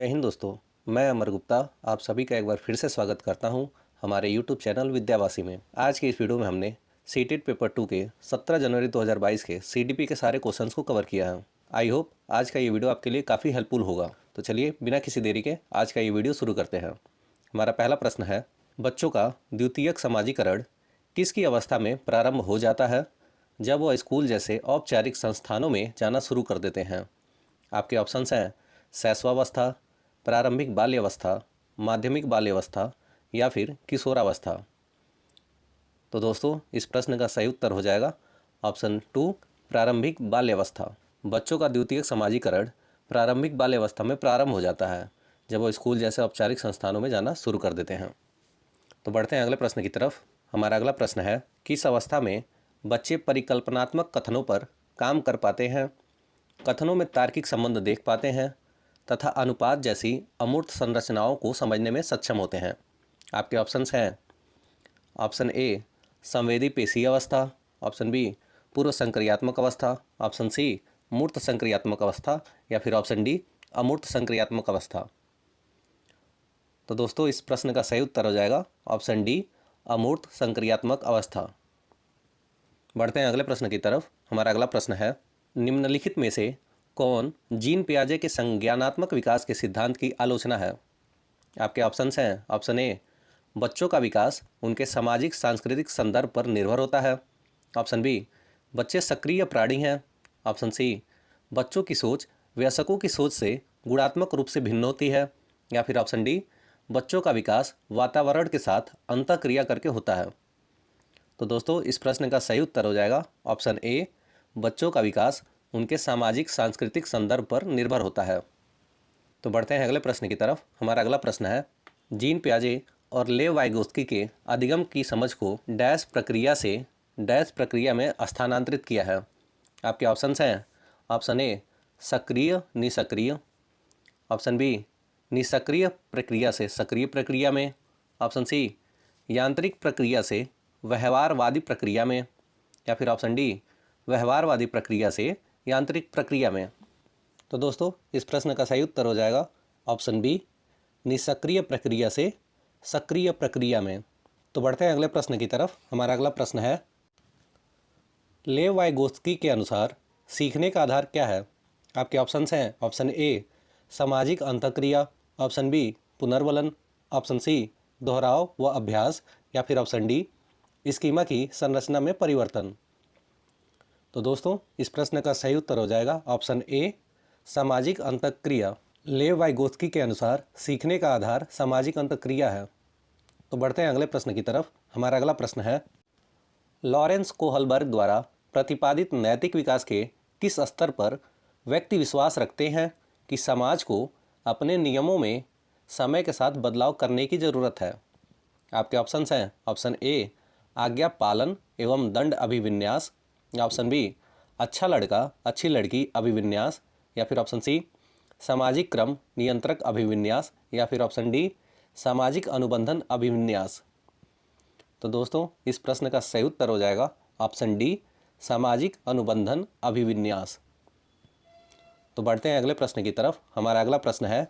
जय हिंद दोस्तों। मैं अमर गुप्ता आप सभी का एक बार फिर से स्वागत करता हूं हमारे यूट्यूब चैनल विद्यावासी में। आज की इस वीडियो में हमने सीटेट पेपर 2 के 17 जनवरी 2022 के सीडीपी के सारे क्वेश्चंस को कवर किया है। आई होप आज का ये वीडियो आपके लिए काफ़ी हेल्पफुल होगा। तो चलिए बिना किसी देरी के आज का ये वीडियो शुरू करते हैं। हमारा पहला प्रश्न है, बच्चों का द्वितीयक समाजीकरण किसकी अवस्था में प्रारंभ हो जाता है जब वह स्कूल जैसे औपचारिक संस्थानों में जाना शुरू कर देते हैं। आपके ऑप्शंस हैं शैशवावस्था, प्रारंभिक बाल्यावस्था, माध्यमिक बाल्यावस्था या फिर किशोरावस्था। तो दोस्तों इस प्रश्न का सही उत्तर हो जाएगा ऑप्शन 2 प्रारंभिक बाल्यावस्था। बच्चों का द्वितीयक समाजीकरण प्रारंभिक बाल्यावस्था में प्रारंभ हो जाता है जब वो स्कूल जैसे औपचारिक संस्थानों में जाना शुरू कर देते हैं। तो बढ़ते हैं अगले प्रश्न की तरफ। हमारा अगला प्रश्न है, किस अवस्था में बच्चे परिकल्पनात्मक कथनों पर काम कर पाते हैं, कथनों में तार्किक संबंध देख पाते हैं तथा अनुपात जैसी अमूर्त संरचनाओं को समझने में सक्षम होते हैं। आपके ऑप्शंस हैं ऑप्शन ए संवेदी पेशी अवस्था, ऑप्शन बी पूर्व संक्रियात्मक अवस्था, ऑप्शन सी मूर्त संक्रियात्मक अवस्था या फिर ऑप्शन डी अमूर्त संक्रियात्मक अवस्था। तो दोस्तों इस प्रश्न का सही उत्तर हो जाएगा ऑप्शन डी अमूर्त संक्रियात्मक अवस्था। बढ़ते हैं अगले प्रश्न की तरफ। हमारा अगला प्रश्न है, निम्नलिखित में से कौन जीन पियाजे के संज्ञानात्मक विकास के सिद्धांत की आलोचना है। आपके ऑप्शंस हैं ऑप्शन ए बच्चों का विकास उनके सामाजिक सांस्कृतिक संदर्भ पर निर्भर होता है, ऑप्शन बी बच्चे सक्रिय प्राणी हैं, ऑप्शन सी बच्चों की सोच वयस्कों की सोच से गुणात्मक रूप से भिन्न होती है या फिर ऑप्शन डी बच्चों का विकास वातावरण के साथ अंतःक्रिया करके होता है। तो दोस्तों इस प्रश्न का सही उत्तर हो जाएगा ऑप्शन ए बच्चों का विकास उनके सामाजिक सांस्कृतिक संदर्भ पर निर्भर होता है। तो बढ़ते हैं अगले प्रश्न की तरफ। हमारा अगला प्रश्न है, जीन पियाजे और लेव वाइगोत्स्की के अधिगम की समझ को डैश प्रक्रिया से डैश प्रक्रिया में स्थानांतरित किया है। आपके ऑप्शंस हैं ऑप्शन ए सक्रिय निसक्रिय, ऑप्शन बी निसक्रिय प्रक्रिया से सक्रिय प्रक्रिया में, ऑप्शन सी यांत्रिक प्रक्रिया से व्यवहारवादी प्रक्रिया में या फिर ऑप्शन डी व्यवहारवादी प्रक्रिया से यांत्रिक प्रक्रिया में। तो दोस्तों इस प्रश्न का सही उत्तर हो जाएगा ऑप्शन बी निष्क्रिय प्रक्रिया से सक्रिय प्रक्रिया में। तो बढ़ते हैं अगले प्रश्न की तरफ। हमारा अगला प्रश्न है, लेव वाइगोत्स्की के अनुसार सीखने का आधार क्या है। आपके ऑप्शंस हैं ऑप्शन ए सामाजिक अंतःक्रिया, ऑप्शन बी पुनर्वलन, ऑप्शन सी दोहराव व अभ्यास या फिर ऑप्शन डी स्कीमा की संरचना में परिवर्तन। तो दोस्तों इस प्रश्न का सही उत्तर हो जाएगा ऑप्शन ए सामाजिक अंतःक्रिया। लेव वाइगोत्स्की के अनुसार सीखने का आधार सामाजिक अंतःक्रिया है। तो बढ़ते हैं अगले प्रश्न की तरफ। हमारा अगला प्रश्न है, लॉरेंस कोहलबर्ग द्वारा प्रतिपादित नैतिक विकास के किस स्तर पर व्यक्ति विश्वास रखते हैं कि समाज को अपने नियमों में समय के साथ बदलाव करने की ज़रूरत है। आपके ऑप्शंस हैं ऑप्शन ए आज्ञा पालन एवं दंड अभिविन्यास, ऑप्शन बी अच्छा लड़का अच्छी लड़की अभिविन्यास या फिर ऑप्शन सी सामाजिक क्रम नियंत्रक अभिविन्यास या फिर ऑप्शन डी सामाजिक अनुबंधन अभिविन्यास। तो दोस्तों इस प्रश्न का सही उत्तर हो जाएगा ऑप्शन डी सामाजिक अनुबंधन अभिविन्यास। तो बढ़ते हैं अगले प्रश्न की तरफ। हमारा अगला प्रश्न है,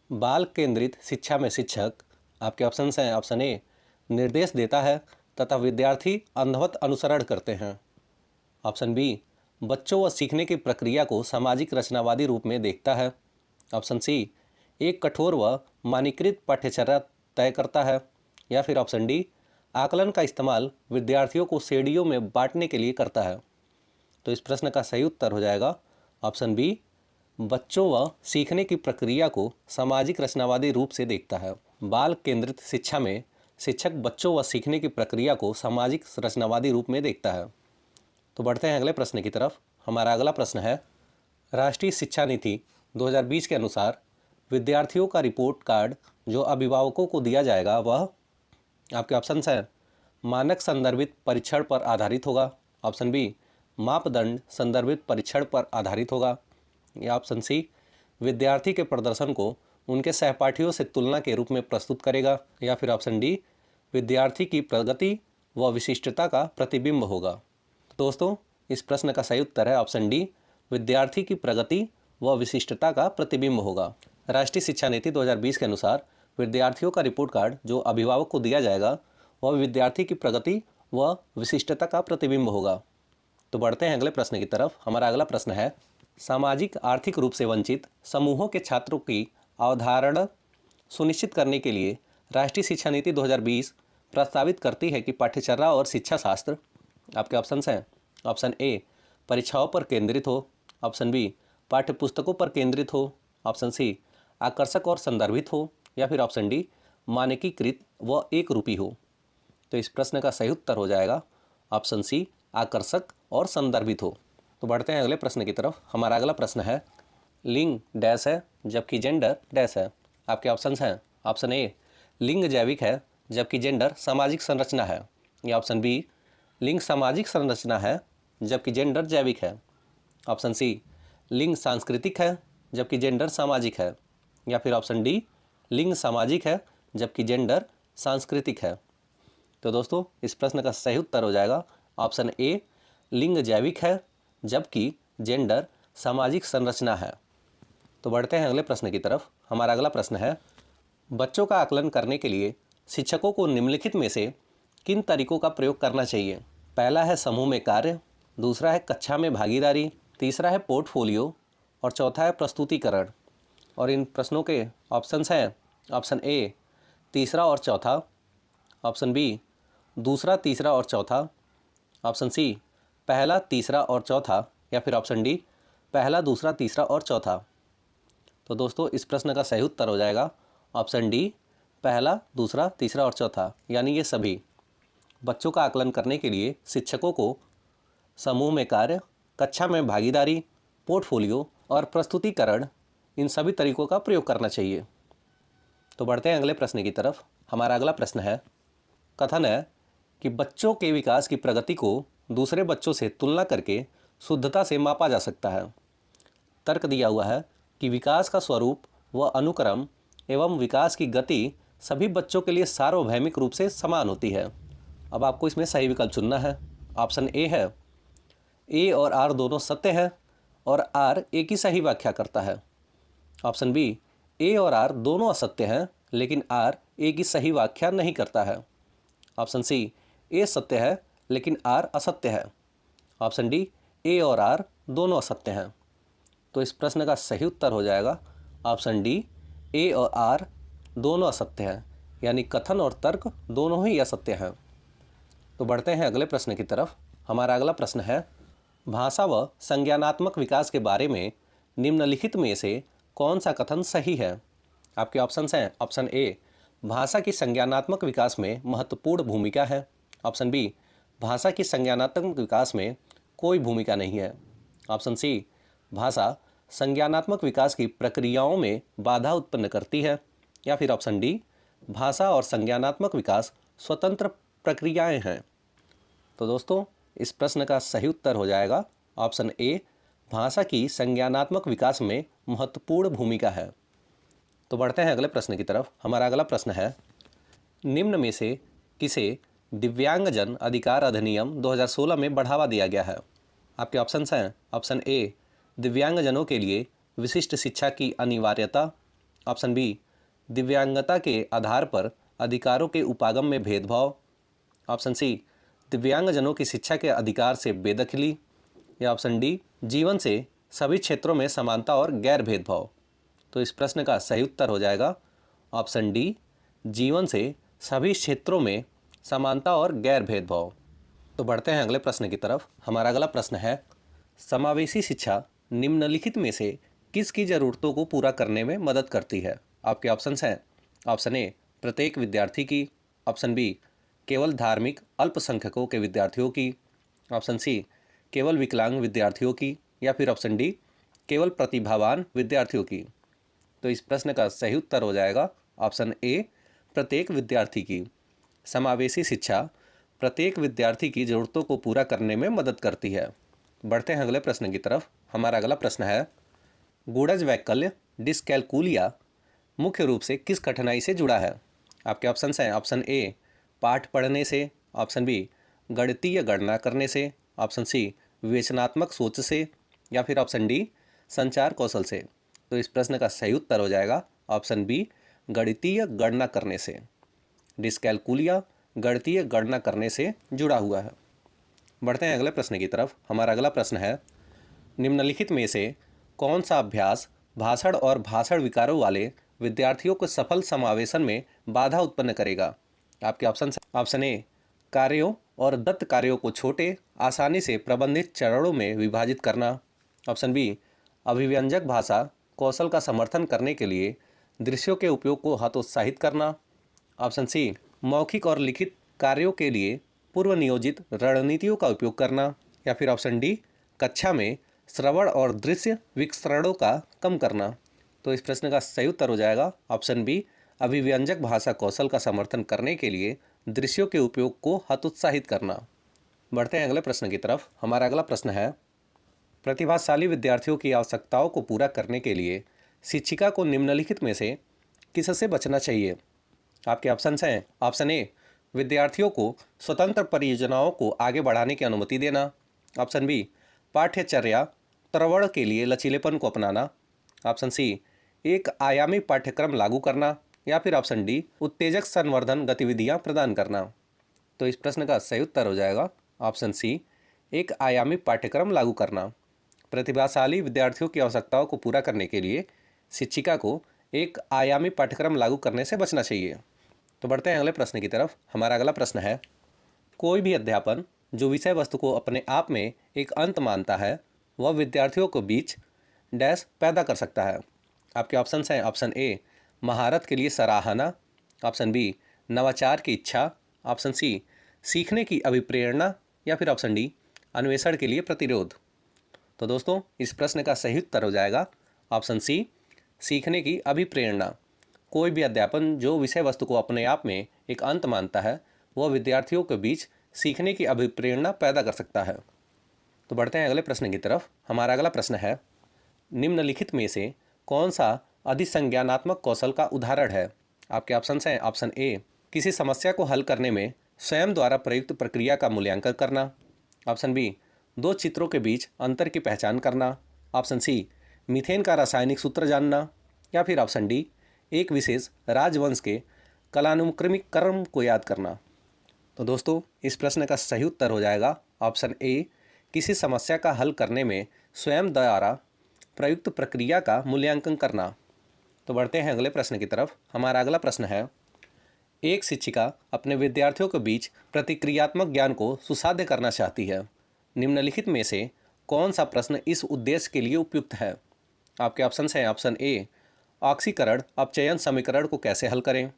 बाल केंद्रित शिक्षा में शिक्षक, आपके ऑप्शंस हैं ऑप्शन ए निर्देश देता है तथा विद्यार्थी अंधवत अनुसरण करते हैं, ऑप्शन बी बच्चों व सीखने की प्रक्रिया को सामाजिक रचनावादी रूप में देखता है, ऑप्शन सी एक कठोर व मानकीकृत पाठ्यचर्या तय करता है या फिर ऑप्शन डी आकलन का इस्तेमाल विद्यार्थियों को श्रेणियों में बांटने के लिए करता है। तो इस प्रश्न का सही उत्तर हो जाएगा ऑप्शन बी बच्चों व सीखने की प्रक्रिया को सामाजिक रचनावादी रूप से देखता है। बाल केंद्रित शिक्षा में शिक्षक बच्चों व सीखने की प्रक्रिया को सामाजिक रचनावादी रूप में देखता है। तो बढ़ते हैं अगले प्रश्न की तरफ। हमारा अगला प्रश्न है, राष्ट्रीय शिक्षा नीति 2020 के अनुसार विद्यार्थियों का रिपोर्ट कार्ड जो अभिभावकों को दिया जाएगा वह, आपके ऑप्शंस हैं मानक संदर्भित परीक्षण पर आधारित होगा, ऑप्शन बी मापदंड संदर्भित परीक्षण पर आधारित होगा या ऑप्शन सी विद्यार्थी के प्रदर्शन को उनके सहपाठियों से तुलना के रूप में प्रस्तुत करेगा या फिर ऑप्शन डी विद्यार्थी की प्रगति व विशिष्टता का प्रतिबिंब होगा। दोस्तों इस प्रश्न का सही उत्तर है ऑप्शन डी विद्यार्थी की प्रगति व विशिष्टता का प्रतिबिंब होगा। राष्ट्रीय शिक्षा नीति 2020 के अनुसार विद्यार्थियों का रिपोर्ट कार्ड जो अभिभावक को दिया जाएगा वह विद्यार्थी की प्रगति व विशिष्टता का प्रतिबिंब होगा। तो बढ़ते हैं अगले प्रश्न की तरफ। हमारा अगला प्रश्न है, सामाजिक आर्थिक रूप से वंचित समूहों के छात्रों की अवधारणा सुनिश्चित करने के लिए राष्ट्रीय शिक्षा नीति 2020 प्रस्तावित करती है कि पाठ्यचर्या और शिक्षा शास्त्र, आपके ऑप्शंस हैं, ऑप्शन ए परीक्षाओं पर केंद्रित हो, ऑप्शन बी पाठ्य पुस्तकों पर केंद्रित हो, ऑप्शन सी आकर्षक और संदर्भित हो, या फिर ऑप्शन डी मानकीकृत व एक रूपी हो। तो इस प्रश्न का सही उत्तर हो जाएगा ऑप्शन सी आकर्षक और संदर्भित हो। तो बढ़ते हैं अगले प्रश्न की तरफ। हमारा अगला प्रश्न है, लिंग डैश है जबकि जेंडर डैश है। आपके ऑप्शंस हैं, ऑप्शन ए लिंग जैविक है जबकि जेंडर सामाजिक संरचना है, या ऑप्शन बी लिंग सामाजिक संरचना है जबकि जेंडर जैविक है, ऑप्शन सी लिंग सांस्कृतिक है जबकि जेंडर सामाजिक है, या फिर ऑप्शन डी लिंग सामाजिक है जबकि जेंडर सांस्कृतिक है। तो दोस्तों इस प्रश्न का सही उत्तर हो जाएगा ऑप्शन ए लिंग जैविक है जबकि जेंडर सामाजिक संरचना है। तो बढ़ते हैं अगले प्रश्न की तरफ। हमारा अगला प्रश्न है, बच्चों का आकलन करने के लिए शिक्षकों को निम्नलिखित में से किन तरीकों का प्रयोग करना चाहिए? पहला है समूह में कार्य, दूसरा है कक्षा में भागीदारी, तीसरा है पोर्टफोलियो और चौथा है प्रस्तुतिकरण। और इन प्रश्नों के ऑप्शंस हैं, ऑप्शन ए तीसरा और चौथा, ऑप्शन बी दूसरा तीसरा और चौथा, ऑप्शन सी पहला तीसरा और चौथा, या फिर ऑप्शन डी पहला दूसरा तीसरा और चौथा। तो दोस्तों इस प्रश्न का सही उत्तर हो जाएगा ऑप्शन डी पहला दूसरा तीसरा और चौथा, यानी ये सभी। बच्चों का आकलन करने के लिए शिक्षकों को समूह में कार्य, कक्षा में भागीदारी, पोर्टफोलियो और प्रस्तुतिकरण, इन सभी तरीकों का प्रयोग करना चाहिए। तो बढ़ते हैं अगले प्रश्न की तरफ। हमारा अगला प्रश्न है, कथन है कि बच्चों के विकास की प्रगति को दूसरे बच्चों से तुलना करके शुद्धता से मापा जा सकता है। तर्क दिया हुआ है कि विकास का स्वरूप व अनुक्रम एवं विकास की गति सभी बच्चों के लिए सार्वभौमिक रूप से समान होती है। अब आपको इसमें सही विकल्प चुनना है। ऑप्शन ए है ए और आर दोनों सत्य हैं और आर ए की सही व्याख्या करता है। ऑप्शन बी ए और आर दोनों असत्य हैं लेकिन आर ए की सही व्याख्या नहीं करता है। ऑप्शन सी ए सत्य है लेकिन आर असत्य है। ऑप्शन डी ए और आर दोनों असत्य हैं। तो इस प्रश्न का सही उत्तर हो जाएगा ऑप्शन डी ए और आर दोनों असत्य हैं, यानी कथन और तर्क दोनों ही असत्य हैं। तो बढ़ते हैं अगले प्रश्न की तरफ। हमारा अगला प्रश्न है, भाषा व संज्ञानात्मक विकास के बारे में निम्नलिखित में से कौन सा कथन सही है? आपके ऑप्शंस हैं, ऑप्शन ए भाषा की संज्ञानात्मक विकास में महत्वपूर्ण भूमिका है, ऑप्शन बी भाषा की संज्ञानात्मक विकास में कोई भूमिका नहीं है, ऑप्शन सी भाषा संज्ञानात्मक विकास की प्रक्रियाओं में बाधा उत्पन्न करती है, या फिर ऑप्शन डी भाषा और संज्ञानात्मक विकास स्वतंत्र प्रक्रियाएं हैं। तो दोस्तों इस प्रश्न का सही उत्तर हो जाएगा ऑप्शन ए भाषा की संज्ञानात्मक विकास में महत्वपूर्ण भूमिका है। तो बढ़ते हैं अगले प्रश्न की तरफ। हमारा अगला प्रश्न है, निम्न में से किसे दिव्यांगजन अधिकार अधिनियम 2016 में बढ़ावा दिया गया है? आपके ऑप्शंस हैं, ऑप्शन ए दिव्यांगजनों के लिए विशिष्ट शिक्षा की अनिवार्यता, ऑप्शन बी दिव्यांगता के आधार पर अधिकारों के उपागम में भेदभाव, ऑप्शन सी दिव्यांगजनों की शिक्षा के अधिकार से बेदखली, या ऑप्शन डी जीवन से सभी क्षेत्रों में समानता और गैर भेदभाव। तो इस प्रश्न का सही उत्तर हो जाएगा ऑप्शन डी जीवन से सभी क्षेत्रों में समानता और गैर भेदभाव। तो बढ़ते हैं अगले प्रश्न की तरफ। हमारा अगला प्रश्न है, समावेशी शिक्षा निम्नलिखित में से किसकी ज़रूरतों को पूरा करने में मदद करती है? आपके ऑप्शंस हैं, ऑप्शन ए प्रत्येक विद्यार्थी की, ऑप्शन बी केवल धार्मिक अल्पसंख्यकों के विद्यार्थियों की, ऑप्शन सी केवल विकलांग विद्यार्थियों की, या फिर ऑप्शन डी केवल प्रतिभावान विद्यार्थियों की। तो इस प्रश्न का सही उत्तर हो जाएगा ऑप्शन ए प्रत्येक विद्यार्थी की। समावेशी शिक्षा प्रत्येक विद्यार्थी की ज़रूरतों को पूरा करने में मदद करती है। बढ़ते हैं अगले प्रश्न की तरफ। हमारा अगला प्रश्न है, गूढ़ज वैकल्य डिस्कैलकुलिया मुख्य रूप से किस कठिनाई से जुड़ा है? आपके ऑप्शंस हैं, ऑप्शन ए पाठ पढ़ने से, ऑप्शन बी गणितीय गणना करने से, ऑप्शन सी विवेचनात्मक सोच से, या फिर ऑप्शन डी संचार कौशल से। तो इस प्रश्न का सही उत्तर हो जाएगा ऑप्शन बी, गणितीय गणना करने से। डिस्कैलकुलिया गणितीय गणना करने से जुड़ा हुआ है। बढ़ते हैं अगले प्रश्न की तरफ। हमारा अगला प्रश्न है, निम्नलिखित में से कौन सा अभ्यास भाषण और भाषण विकारों वाले विद्यार्थियों को सफल समावेशन में बाधा उत्पन्न करेगा? आपके ऑप्शन ए, कार्यों और दत्त कार्यों को छोटे, आसानी से प्रबंधित चरणों में विभाजित करना। ऑप्शन बी, अभिव्यंजक भाषा कौशल का समर्थन करने के लिए दृश्यों के उपयोग को हतोत्साहित करना। ऑप्शन सी, मौखिक और लिखित कार्यों के लिए पूर्व नियोजित रणनीतियों का उपयोग करना। या फिर ऑप्शन डी, कक्षा में श्रवण और दृश्य विस्तरणों का कम करना। तो इस प्रश्न का सही उत्तर हो जाएगा ऑप्शन बी, अभिव्यंजक भाषा कौशल का समर्थन करने के लिए दृश्यों के उपयोग को हतोत्साहित करना। बढ़ते हैं अगले प्रश्न की तरफ। हमारा अगला प्रश्न है, प्रतिभाशाली विद्यार्थियों की आवश्यकताओं को पूरा करने के लिए शिक्षिका को निम्नलिखित में से किससे बचना चाहिए? आपके ऑप्शन हैं, ऑप्शन ए, विद्यार्थियों को स्वतंत्र परियोजनाओं को आगे बढ़ाने की अनुमति देना। ऑप्शन बी, पाठ्यचर्या त्रवण के लिए लचीलेपन को अपनाना। ऑप्शन सी, एक आयामी पाठ्यक्रम लागू करना। या फिर ऑप्शन डी, उत्तेजक संवर्धन गतिविधियां प्रदान करना। तो इस प्रश्न का सही उत्तर हो जाएगा ऑप्शन सी, एक आयामी पाठ्यक्रम लागू करना। प्रतिभाशाली विद्यार्थियों की आवश्यकताओं को पूरा करने के लिए शिक्षिका को एक आयामी पाठ्यक्रम लागू करने से बचना चाहिए। तो बढ़ते हैं अगले प्रश्न की तरफ। हमारा अगला प्रश्न है, कोई भी अध्यापन जो विषय वस्तु को अपने आप में एक अंत मानता है वह विद्यार्थियों के बीच डैश पैदा कर सकता है। आपके ऑप्शन हैं, ऑप्शन ए, महारत के लिए सराहना। ऑप्शन बी, नवाचार की इच्छा। ऑप्शन सी, सीखने की अभिप्रेरणा। या फिर ऑप्शन डी, अन्वेषण के लिए प्रतिरोध। तो दोस्तों इस प्रश्न का सही उत्तर हो जाएगा ऑप्शन सी, सीखने की अभिप्रेरणा। कोई भी अध्यापन जो विषय वस्तु को अपने आप में एक अंत मानता है वह विद्यार्थियों के बीच सीखने की अभिप्रेरणा पैदा कर सकता है। तो बढ़ते हैं अगले प्रश्न की तरफ। हमारा अगला प्रश्न है, निम्नलिखित में से कौन सा अधिसंज्ञानात्मक कौशल का उदाहरण है? आपके ऑप्शन हैं, ऑप्शन ए, किसी समस्या को हल करने में स्वयं द्वारा प्रयुक्त प्रक्रिया का मूल्यांकन करना। ऑप्शन बी, दो चित्रों के बीच अंतर की पहचान करना। ऑप्शन सी, मीथेन का रासायनिक सूत्र जानना। या फिर ऑप्शन डी, एक विशेष राजवंश के कालानुक्रमिक क्रम को याद करना। तो दोस्तों इस प्रश्न का सही उत्तर हो जाएगा ऑप्शन ए, किसी समस्या का हल करने में स्वयं द्वारा प्रयुक्त प्रक्रिया का मूल्यांकन करना। तो बढ़ते हैं अगले प्रश्न की तरफ। हमारा अगला प्रश्न है, एक शिक्षिका अपने विद्यार्थियों के बीच प्रतिक्रियात्मक ज्ञान को सुसाध्य करना चाहती है। निम्नलिखित में से कौन सा प्रश्न इस उद्देश्य के लिए उपयुक्त है? आपके ऑप्शन हैं, ऑप्शन ए, ऑक्सीकरण अपचयन समीकरण को कैसे हल करें।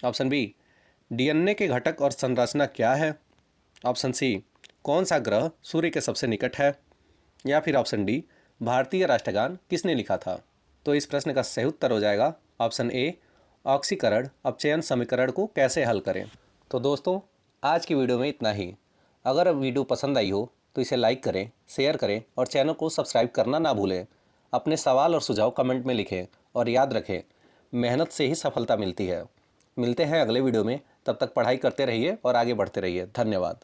ऑप्शन बी, डीएनए के घटक और संरचना क्या है। ऑप्शन सी, कौन सा ग्रह सूर्य के सबसे निकट है। या फिर ऑप्शन डी, भारतीय राष्ट्रगान किसने लिखा था। तो इस प्रश्न का सही उत्तर हो जाएगा ऑप्शन ए, ऑक्सीकरण अपचयन समीकरण को कैसे हल करें। तो दोस्तों आज की वीडियो में इतना ही। अगर वीडियो पसंद आई हो तो इसे लाइक करें, शेयर करें और चैनल को सब्सक्राइब करना ना भूलें। अपने सवाल और सुझाव कमेंट में लिखें और याद रखें, मेहनत से ही सफलता मिलती है। मिलते हैं अगले वीडियो में, तब तक पढ़ाई करते रहिए और आगे बढ़ते रहिए। धन्यवाद।